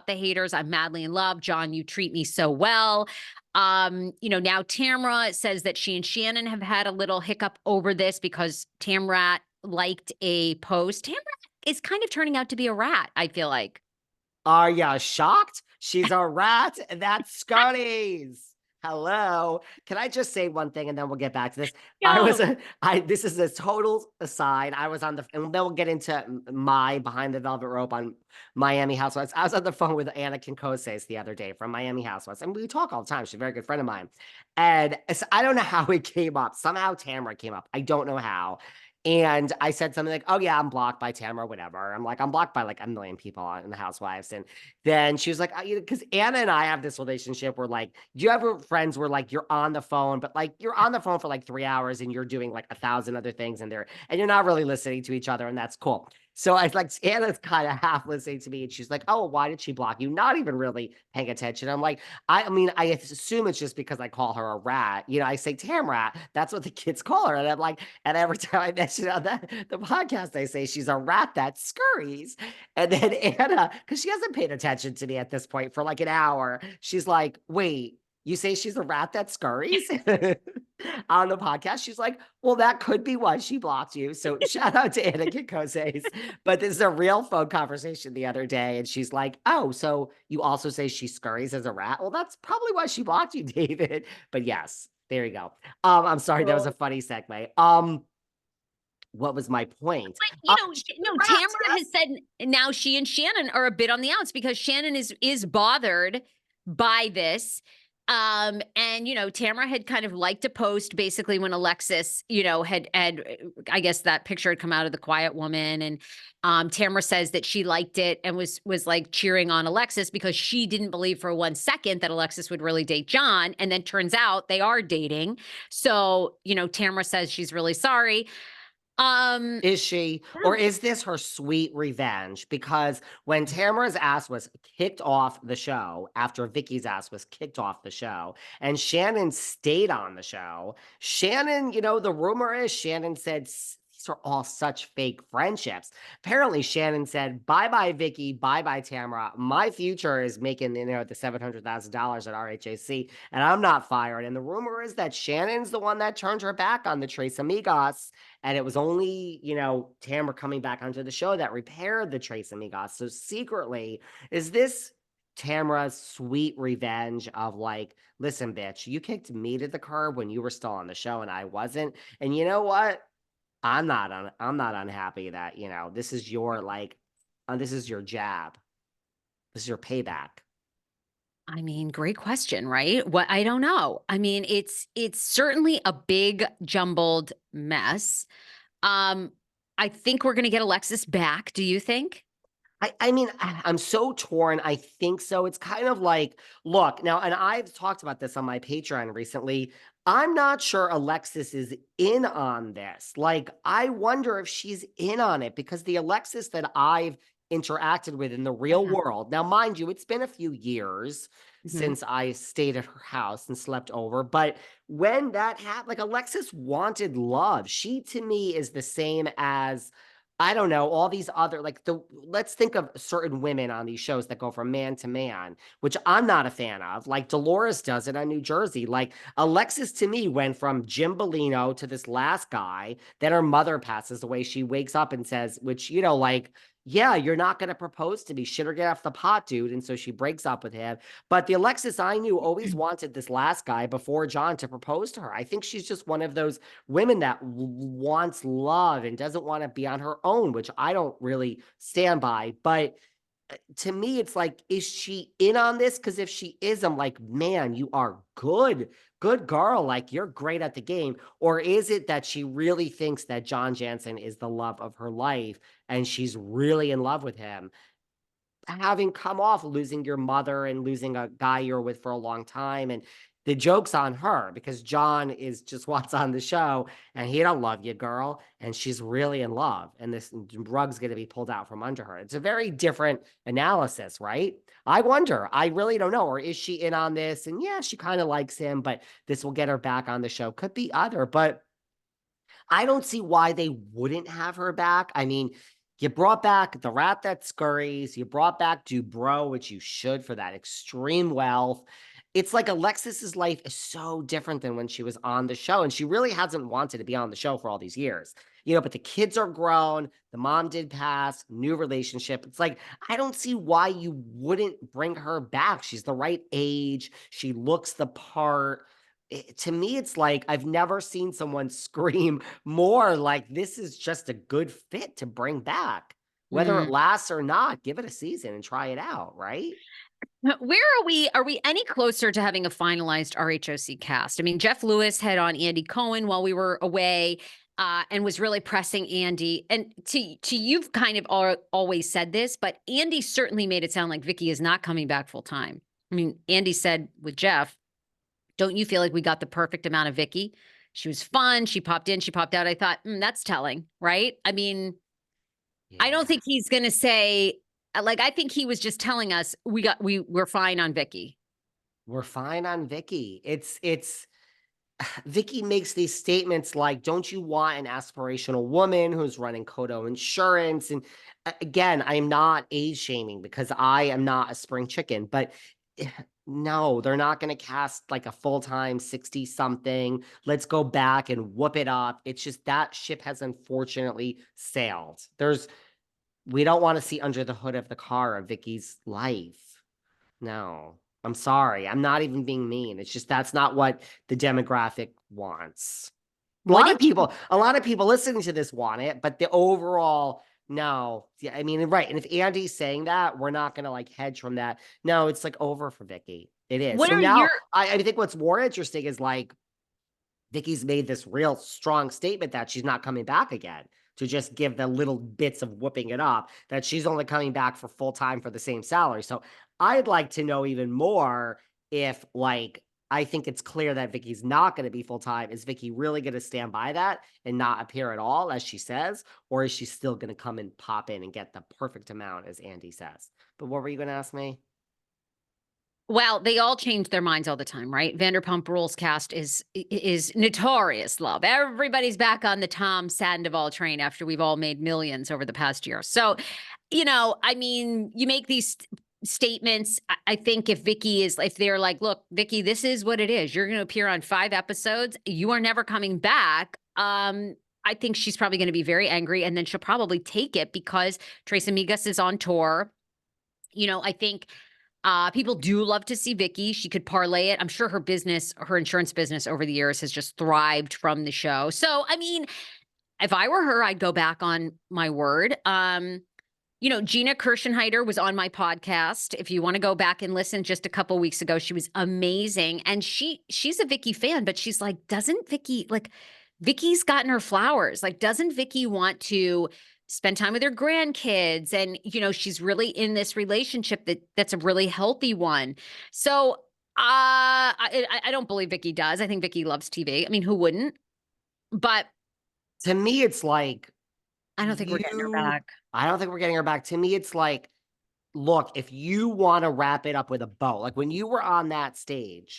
up the haters. I'm madly in love. John, you treat me so well. Now Tamra says that she and Shannon have had a little hiccup over this because Tamra liked a post. Tamra is kind of turning out to be a rat, I feel like. Are ya shocked? She's a rat. That's Scotty's. Hello. Can I just say one thing and then we'll get back to this? No. This is a total aside. I was on the, and then we'll get into my behind the velvet rope on Miami Housewives. I was on the phone with Nneka Koses the other day from Miami Housewives, and we talk all the time. She's a very good friend of mine. And I don't know how it came up. Somehow Tamra came up. I don't know how. And I said something like, oh, yeah, I'm blocked by Tamra, whatever. I'm like, I'm blocked by like a million people in the Housewives. And then she was like, because Anna and I have this relationship where like, do you ever friends where like you're on the phone, but like you're on the phone for like 3 hours and you're doing like 1,000 other things in there and you're not really listening to each other. And that's cool. So I like Anna's kind of half listening to me and she's like, oh, why did she block you? Not even really paying attention. I'm like, I mean, I assume it's just because I call her a rat. I say Tamrat. That's what the kids call her. And I'm like, and every time I mention on the podcast, I say she's a rat that scurries. And then Anna, because she hasn't paid attention to me at this point for like an hour, she's like, wait, you say she's a rat that scurries on the podcast? She's like, well, that could be why she blocked you. So shout out to Nneka Koses. But this is a real phone conversation the other day. And she's like, oh, so you also say she scurries as a rat? Well, that's probably why she blocked you, David. But yes, there you go. I'm sorry, that was a funny segue. What was my point? Tamra has said now she and Shannon are a bit on the outs because Shannon is bothered by this. Tamra had kind of liked a post basically when Alexis, had I guess that picture had come out of The Quiet Woman. And Tamra says that she liked it and was like cheering on Alexis because she didn't believe for 1 second that Alexis would really date John. And then turns out they are dating. So, Tamra says she's really sorry. Is she, or is this her sweet revenge? Because when Tamara's ass was kicked off the show, after Vicki's ass was kicked off the show, and Shannon stayed on the show, Shannon, the rumor is Shannon said these are all such fake friendships. Apparently, Shannon said, bye-bye, Vicki, bye-bye, Tamara. My future is making, the $700,000 at RHAC, and I'm not fired. And the rumor is that Shannon's the one that turned her back on the Tres Amigos. And it was only, Tamra coming back onto the show that repaired the Tres Amigos. So secretly, is this Tamra's sweet revenge of like, listen, bitch, you kicked me to the curb when you were still on the show and I wasn't. And you know what? I'm not unhappy that, this is your this is your jab. This is your payback. I mean, great question, right? What I don't know. I mean, it's certainly a big jumbled mess. I think we're going to get Alexis back. Do you think? I mean, I'm so torn. I think so. It's kind of like, look, now, and I've talked about this on my Patreon recently. I'm not sure Alexis is in on this. Like, I wonder if she's in on it because the Alexis that I've interacted with in the real world. Now, mind you, it's been a few years since I stayed at her house and slept over. But when that happened, like Alexis wanted love. She to me is the same as I don't know, all these other let's think of certain women on these shows that go from man to man, which I'm not a fan of. Like Dolores does it on New Jersey. Like Alexis to me went from Jim Bellino to this last guy. Then her mother passes away. She wakes up and says, which, yeah, you're not going to propose to me. Shit or get off the pot, dude. And so she breaks up with him. But the Alexis I knew always wanted this last guy before John to propose to her. I think she's just one of those women that wants love and doesn't want to be on her own, which I don't really stand by. But to me, it's like, is she in on this? Because if she is, I'm like, man, you are good. Good girl. Like, you're great at the game. Or is it that she really thinks that John Janssen is the love of her life and she's really in love with him? Having come off losing your mother and losing a guy you're with for a long time. And the joke's on her because John is just what's on the show and he don't love you, girl. And she's really in love. And this rug's going to be pulled out from under her. It's a very different analysis, right? I wonder. I really don't know. Or is she in on this? And yeah, she kind of likes him, but this will get her back on the show. Could be either, but I don't see why they wouldn't have her back. I mean, You brought back the rat that scurries. You brought back Dubrow, which you should for that extreme wealth. It's like Alexis's life is so different than when she was on the show. And she really hasn't wanted to be on the show for all these years. But the kids are grown. The mom did pass, new relationship. It's like, I don't see why you wouldn't bring her back. She's the right age. She looks the part. To me, it's like I've never seen someone scream more like this is just a good fit to bring back. Whether it Mm. lasts or not, give it a season and try it out, right? Where are we? Are we any closer to having a finalized RHOC cast? I mean, Jeff Lewis had on Andy Cohen while we were away, and was really pressing Andy. And to you've kind of always said this, but Andy certainly made it sound like Vicki is not coming back full time. I mean, Andy said with Jeff, "Don't you feel like we got the perfect amount of Vicki? She was fun. She popped in, she popped out." I thought, that's telling, right? I mean, I don't Yeah. think he's gonna say like, I think he was just telling us we're fine on Vicki. We're fine on Vicky. It's Vicky makes these statements like, "Don't you want an aspirational woman who's running Kodo Insurance?" And again, I'm not age shaming because I am not a spring chicken, but no, they're not going to cast like a full time 60 something. Let's go back and whoop it up. It's just that ship has unfortunately sailed. We don't want to see under the hood of the car of Vicky's life. No, I'm sorry. I'm not even being mean. It's just that's not what the demographic wants. What did you A lot of people listening to this want it, but the overall, no. Yeah, I mean, right. And if Andy's saying that, we're not gonna like hedge from that. No, it's like over for Vicky. It is. what So are your now I think what's more interesting is like Vicky's made this real strong statement that she's not coming back again to just give the little bits of whooping it up, that she's only coming back for full time for the same salary. So I'd like to know even more if, like, I think it's clear that Vicky's not going to be full time. Is Vicky really going to stand by that and not appear at all, as she says? Or is she still going to come and pop in and get the perfect amount, as Andy says? But what were you going to ask me? well, they all change their minds all the time, right? Vanderpump Rules cast is notorious love. Everybody's back on the Tom Sandoval train after we've all made millions over the past year. So, I mean, you make these statements. I think if they're like, look, Vicky, this is what it is. You're going to appear on 5 episodes. You are never coming back. I think she's probably going to be very angry, and then she'll probably take it because Trace Amigas is on tour. I think people do love to see Vicky. She could parlay it. I'm sure her insurance business over the years has just thrived from the show. So, I mean, if I were her, I'd go back on my word. Gina Kirschenheiter was on my podcast. If you want to go back and listen, just a couple weeks ago, she was amazing. And she's a Vicky fan, but she's like, doesn't Vicky like Vicky's gotten her flowers? Like, doesn't Vicky want to spend time with her grandkids? And she's really in this relationship that's a really healthy one. So I don't believe Vicky does. I think Vicky loves TV. I mean, who wouldn't? But To me, it's like I don't think we're getting her you, back. I don't think we're getting her back. To me, it's like, look, if you want to wrap it up with a bow, like when you were on that stage,